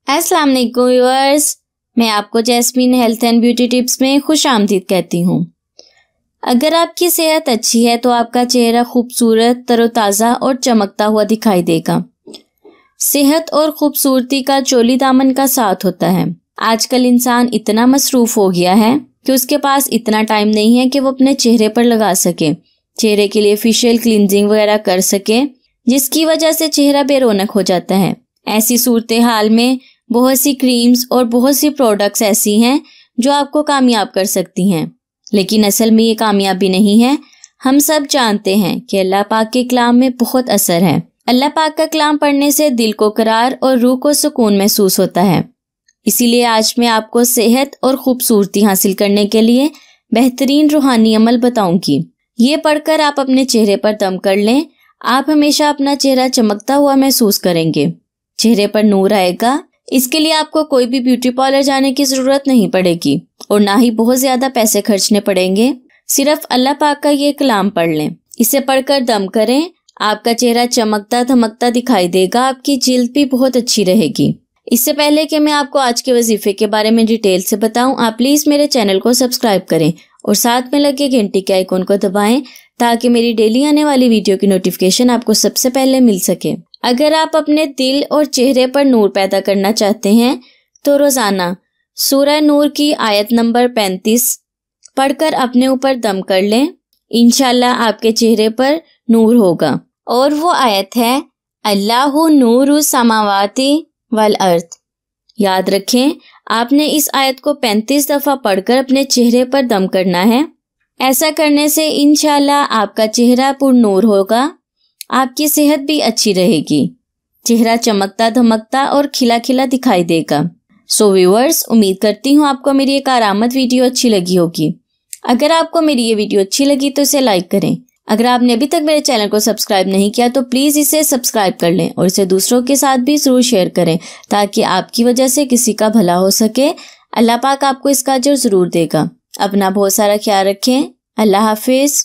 अस्सलाम वालेकुम व्यूअर्स, मैं आपको jasmine health and beauty tips में खुश आमदीद कहती हूँ। अगर आपकी सेहत अच्छी है तो आपका चेहरा खूबसूरत, तरोताज़ा और चमकता हुआ दिखाई देगा। सेहत और खूबसूरती का चोली दामन का साथ होता है। आजकल इंसान इतना मसरूफ़ हो गया है कि उसके पास इतना टाइम नहीं है कि वो अपने चेहरे पर लगा सके, चेहरे के लिए फेशियल क्लींजिंग वगैरह कर सके, जिसकी वजह से चेहरा बेरौनक हो जाता है। ऐसी सूरत हाल में बहुत सी क्रीम्स और बहुत सी प्रोडक्ट्स ऐसी हैं जो आपको कामयाब कर सकती हैं, लेकिन असल में ये कामयाबी नहीं है। हम सब जानते हैं कि अल्लाह पाक के कलाम में बहुत असर है। अल्लाह पाक का कलाम पढ़ने से दिल को करार और रूह को सुकून महसूस होता है। इसीलिए आज मैं आपको सेहत और खूबसूरती हासिल करने के लिए बेहतरीन रूहानी अमल बताऊंगी। ये पढ़कर आप अपने चेहरे पर दम कर लें, आप हमेशा अपना चेहरा चमकता हुआ महसूस करेंगे, चेहरे पर नूर आएगा। इसके लिए आपको कोई भी ब्यूटी पार्लर जाने की ज़रूरत नहीं पड़ेगी और ना ही बहुत ज़्यादा पैसे खर्चने पड़ेंगे। सिर्फ अल्लाह पाक का ये कलाम पढ़ लें, इसे पढ़कर दम करें, आपका चेहरा चमकता धमकता दिखाई देगा, आपकी जिल्द भी बहुत अच्छी रहेगी। इससे पहले कि मैं आपको आज के वजीफे के बारे में डिटेल से बताऊं, आप प्लीज़ मेरे चैनल को सब्सक्राइब करें और साथ में लगे घंटी के आइकॉन को दबाएं ताकि मेरी डेली आने वाली वीडियो की नोटिफिकेशन आपको सबसे पहले मिल सके। अगर आप अपने दिल और चेहरे पर नूर पैदा करना चाहते हैं तो रोज़ाना सूरह नूर की आयत नंबर 35 पढ़कर अपने ऊपर दम कर लें। इंशाल्लाह आपके चेहरे पर नूर होगा। और वो आयत है अल्लाहु नूरु समावाती वल अर्थ। याद रखें, आपने इस आयत को 35 दफ़ा पढ़कर अपने चेहरे पर दम करना है। ऐसा करने से इंशाल्लाह आपका चेहरा पुरनूर होगा, आपकी सेहत भी अच्छी रहेगी, चेहरा चमकता धमकता और खिला खिला दिखाई देगा। सो व्यूअर्स, उम्मीद करती हूँ आपको मेरी एक आरामद वीडियो अच्छी लगी होगी। अगर आपको मेरी ये वीडियो अच्छी लगी तो इसे लाइक करें। अगर आपने अभी तक मेरे चैनल को सब्सक्राइब नहीं किया तो प्लीज़ इसे सब्सक्राइब कर लें और इसे दूसरों के साथ भी ज़रूर शेयर करें ताकि आपकी वजह से किसी का भला हो सके। अल्लाह पाक आपको इसका अजर ज़रूर देगा। अपना बहुत सारा ख्याल रखें। अल्लाह हाफिज़।